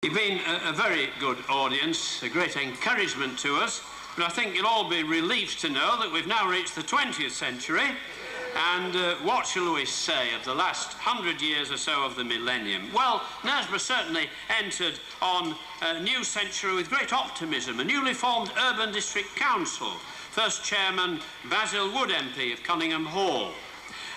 You've been a very good audience, a great encouragement to us, but I think you'll all be relieved to know that we've now reached the 20th century, and what shall we say of the last 100 years or so of the millennium? Well, Knaresborough certainly entered on a new century with great optimism. A newly formed Urban District Council, first chairman Basil Wood MP of Cunningham Hall.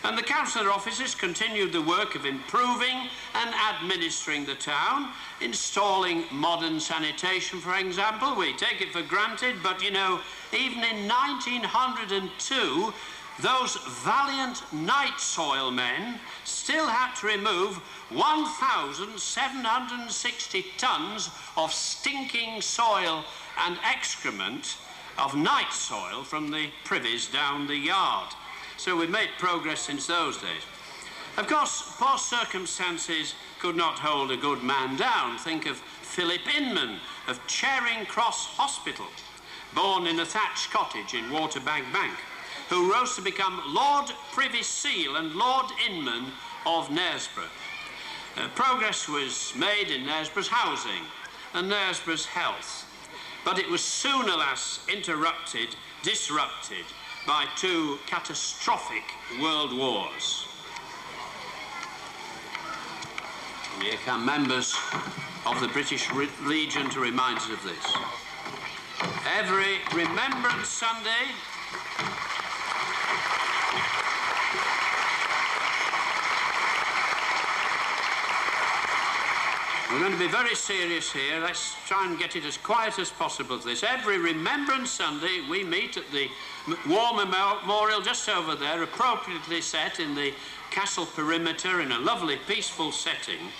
And the councillor offices continued the work of improving and administering the town, installing modern sanitation, for example. We take it for granted, but you know, even in 1902, those valiant night soil men still had to remove 1,760 tonnes of stinking soil and excrement of night soil from the privies down the yard. So we've made progress since those days. Of course, poor circumstances could not hold a good man down. Think of Philip Inman of Charing Cross Hospital, born in a thatched cottage in Waterbank Bank, who rose to become Lord Privy Seal and Lord Inman of Knaresborough. Progress was made in Knaresborough's housing and Knaresborough's health, but it was soon, alas, disrupted by two catastrophic world wars. Here come members of the British Legion to remind us of this. Every Remembrance Sunday, we're going to be very serious here. Let's try and get it as quiet as possible for this. Every Remembrance Sunday, we meet at the War Memorial just over there, appropriately set in the castle perimeter in a lovely, peaceful setting,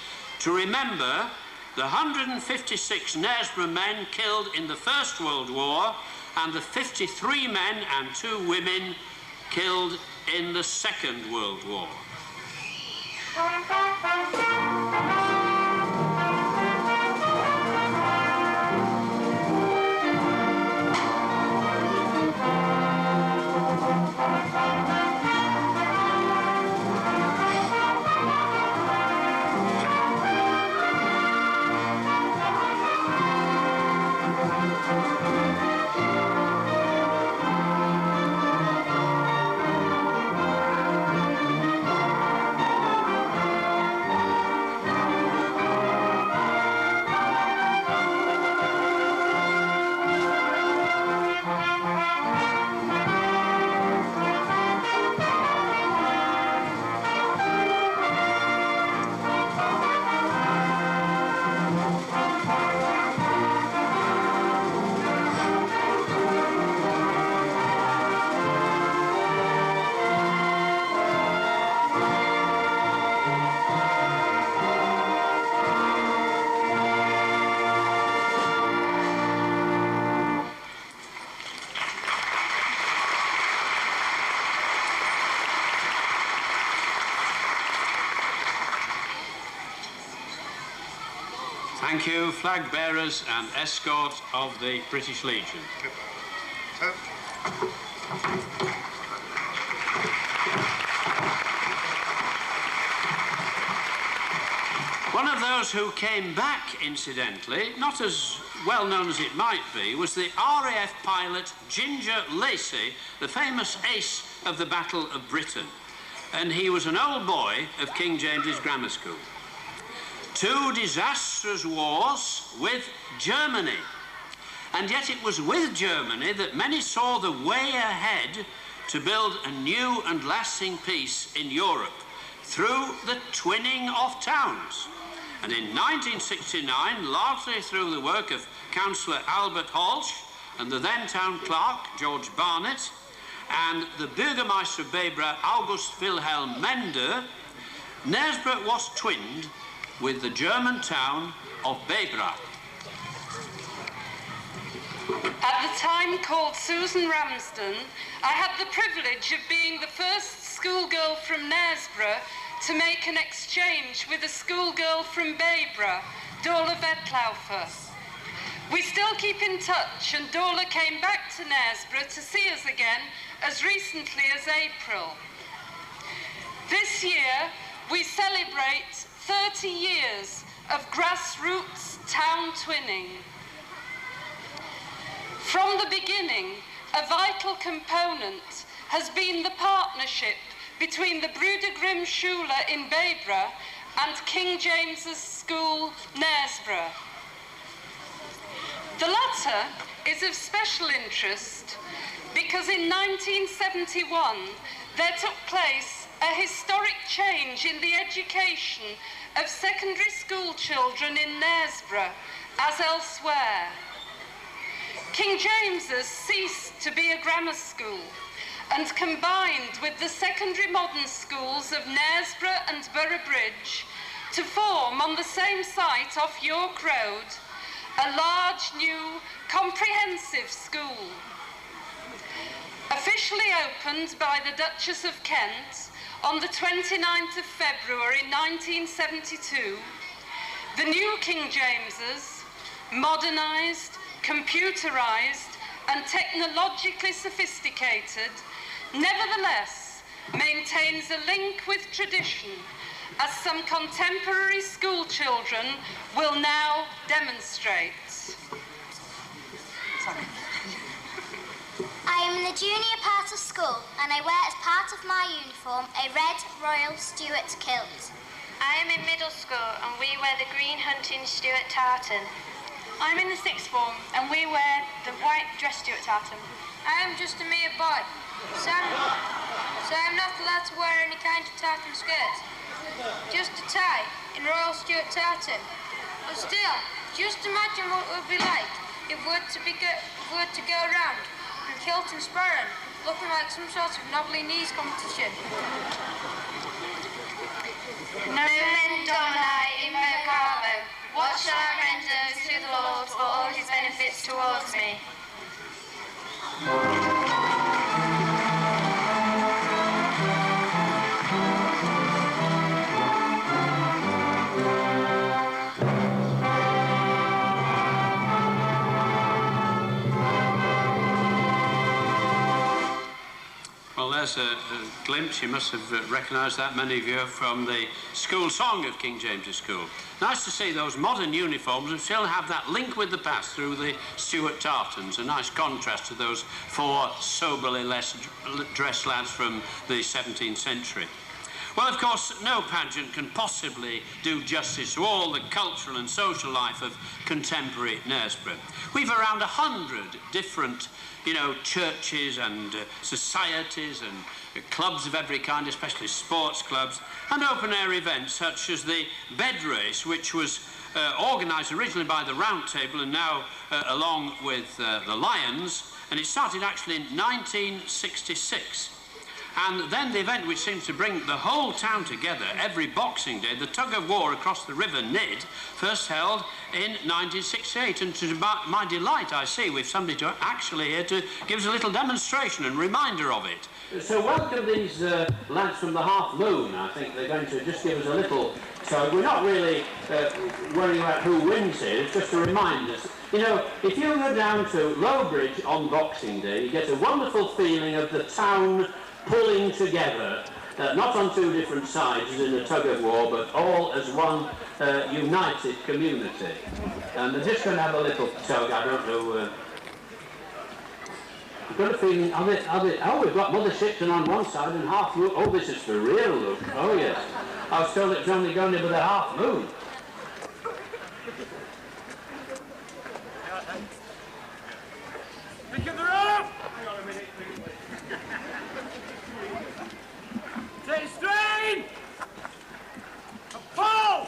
to remember the 156 Knaresborough men killed in the First World War and the 53 men and 2 women killed in the Second World War. Thank you, flag bearers and escort of the British Legion. One of those who came back, incidentally, not as well known as it might be, was the RAF pilot Ginger Lacey, the famous ace of the Battle of Britain. And he was an old boy of King James's Grammar School. 2 disastrous wars with Germany. And yet it was with Germany that many saw the way ahead to build a new and lasting peace in Europe through the twinning of towns. And in 1969, largely through the work of Councillor Albert Holsch and the then town clerk, George Barnett, and the Bürgermeister of Bebra, August Wilhelm Mender, Knaresborough was twinned with the German town of Bebra. At the time called Susan Ramsden, I had the privilege of being the first schoolgirl from Knaresborough to make an exchange with a schoolgirl from Bebra, Dorla Vettlaufer. We still keep in touch, and Dorla came back to Knaresborough to see us again as recently as April. This year, we celebrate 30 years of grassroots town twinning. From the beginning, a vital component has been the partnership between the Bruder Grimm Schule in Bayborough and King James's School, Knaresborough. The latter is of special interest because in 1971 there took place a historic change in the education of secondary school children in Knaresborough, as elsewhere. King James's ceased to be a grammar school and combined with the secondary modern schools of Knaresborough and Boroughbridge to form on the same site off York Road a large new comprehensive school. Officially opened by the Duchess of Kent on the 29th of February 1972, the new King James's, modernised, computerised and technologically sophisticated, nevertheless maintains a link with tradition, as some contemporary school children will now demonstrate. I am in the junior part of school and I wear as part of my uniform a red Royal Stuart kilt. I am in middle school and we wear the green hunting Stuart tartan. I'm in the sixth form and we wear the white dress Stuart tartan. I am just a mere boy, so I'm not allowed to wear any kind of tartan skirt. Just a tie in Royal Stuart tartan. But still, just imagine what it would be like if we were to go around in kilt and sporran, looking like some sort of knobbly knees competition. Nomen Domini in vocabo. What shall I render to the Lord for all his benefits towards me? Well, there's a glimpse. You must have recognised that, many of you, from the school song of King James's School. Nice to see those modern uniforms and still have that link with the past through the Stuart tartans, a nice contrast to those four soberly less dressed lads from the 17th century. Well, of course, no pageant can possibly do justice to all the cultural and social life of contemporary Knaresborough. We've around 100 different, churches and societies and clubs of every kind, especially sports clubs, and open-air events such as the bed race, which was organised originally by the Round Table and now along with the Lions, and it started actually in 1966. And then the event which seems to bring the whole town together every Boxing Day, the tug of war across the River Nid, first held in 1968. And to my delight, I see we've somebody actually here to give us a little demonstration and reminder of it. So welcome these lads from the Half Moon. I think they're going to just give us a little... So we're not really worrying about who wins here, it's just to remind us. If you go down to Lowbridge on Boxing Day, you get a wonderful feeling of the town pulling together, not on two different sides as in a tug of war, but all as one united community. And they're just going to have a little tug, I don't know... I've got a feeling, we've got Mother Shipton on one side and Half Moon. Oh, this is for real, look. Oh, yes. I was told it was only going in with a Half Moon. Pick up the rope! Hang on a minute. Take it straight! And pull!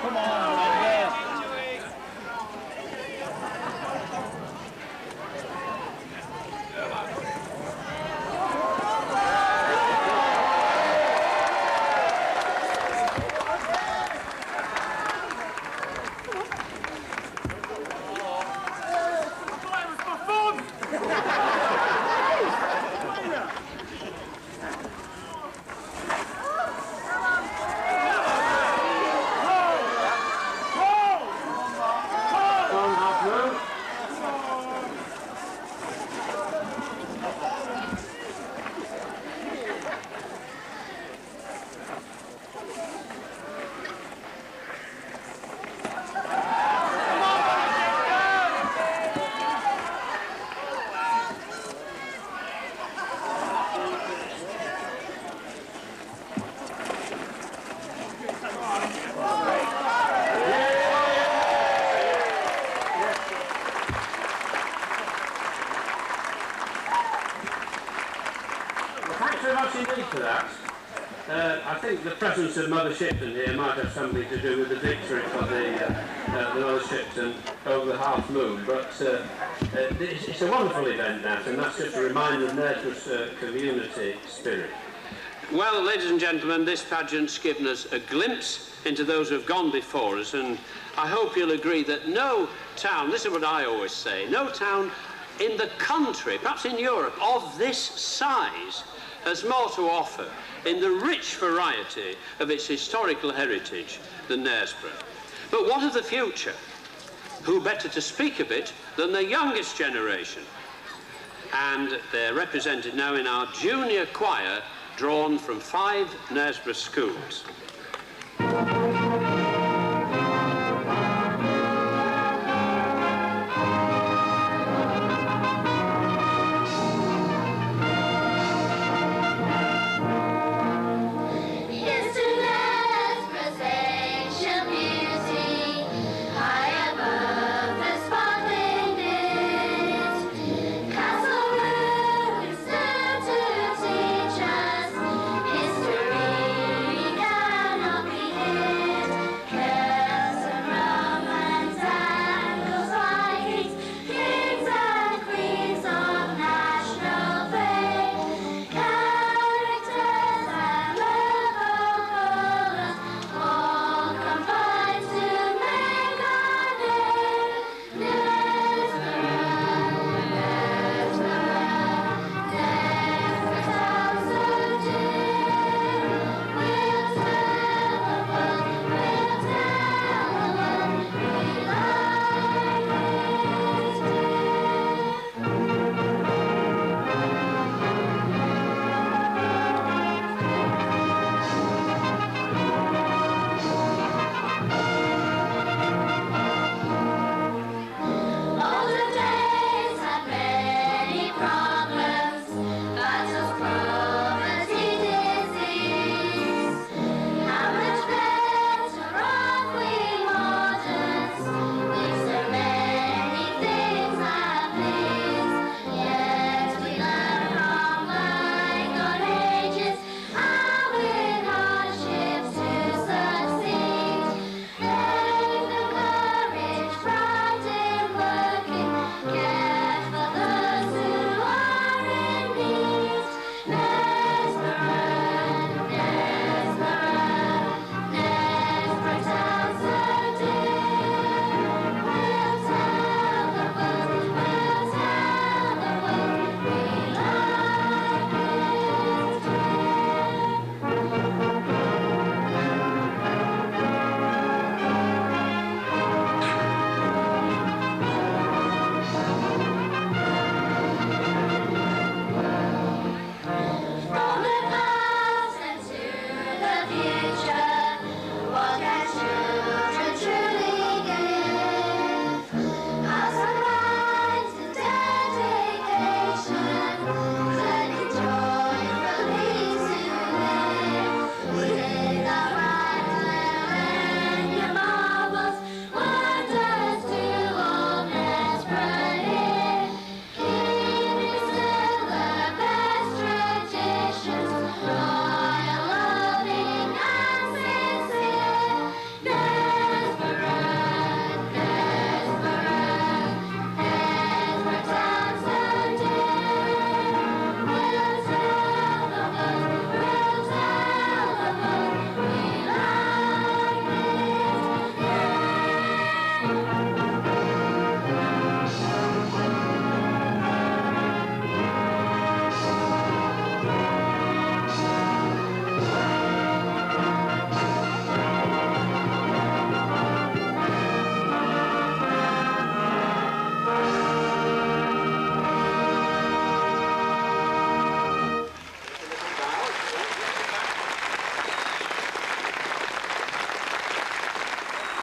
Come on, very much indeed for that. I think the presence of Mother Shipton here might have something to do with the victory for the Mother Shipton over the Half Moon, but it's a wonderful event, that, and that's just a reminder of Knaresborough's community spirit. Well, ladies and gentlemen, this pageant's given us a glimpse into those who have gone before us, and I hope you'll agree that no town, this is what I always say, no town in the country, perhaps in Europe, of this size has more to offer in the rich variety of its historical heritage than Knaresborough. But what of the future? Who better to speak of it than the youngest generation? And they're represented now in our junior choir, drawn from 5 Knaresborough schools.